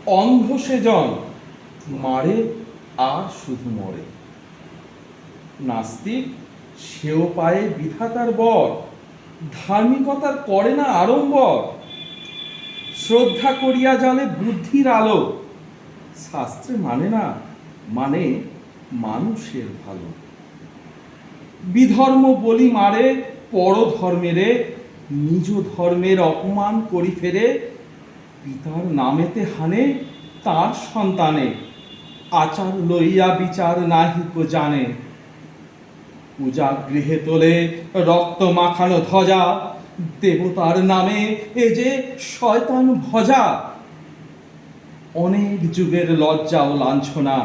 অন্ধ সেজন মারে আর শুধু মরে। নাস্তিক সেও পায়ে বিধাতার বর, ধার্মিকতার করে না আড়ম্বর। শ্রদ্ধা করিয়া জালে বুদ্ধির আলো, শাস্ত্রে মানে না, মানে মানুষের ভালো। বিধর্ম বলি মারে পরধর্মেরে, নিজ ধর্মের অপমান করি ফেরে। পিতার নামেতে হানে তার সন্তানে, আচার লইয়া বিচার নাহিক জানে। পূজা গৃহে তোলে রক্ত মাখানো ধ্বজা, দেবতার নামে এ যে শয়তান ভজা। অনেক যুগের লজ্জা ও লাঞ্ছনা,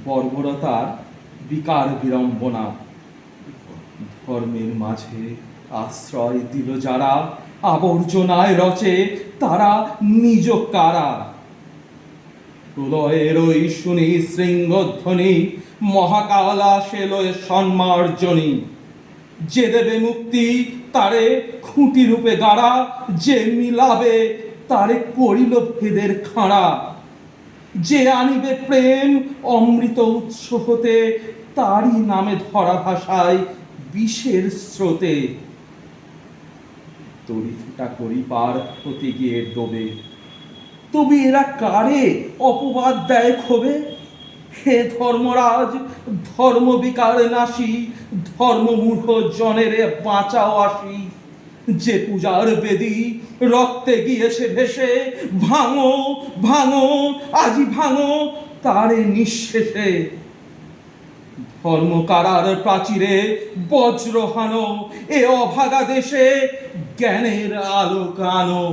বর্বরতার বিকার বিড়ম্বনা। ধর্মের মাঝে আশ্রয় দিল যারা, আবর্জনায় রচে তারা নিজ কারা। প্রলয়ের ওই শুনি শৃঙ্গধ্বনি, মহাকালা সে লয়ে সম্মার্জনী। যে দেবে মুক্তি তারে খুঁটি রূপে গাড়া, যে মিলাবে তারে করিল ভেদের খাঁড়া। যে আনিবে প্রেম অমৃত উৎস হতে, তারই নামে ধরা ভাষায় বিষের স্রোতে। তরি ফুটা করি পার হতে গিয়ে ডোবে, তবে এরা কারে অপবাদ দেয় ক্ষোভে। হে ধর্মরাজ ধর্মবিকার নাশী, ধর্মমূঢ় জনেরে বাঁচাও আসি। যে পূজার বেদী রক্তে গিয়েছে ভেসে, ভাঙো ভাঙো আজি ভাঙো তারে নিঃশেষে। ধর্মকারার প্রাচীরে বজ্র হানো, এ অভাগা দেশে জ্ঞানের আলোক আনো।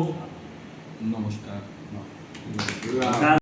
নমস্কার।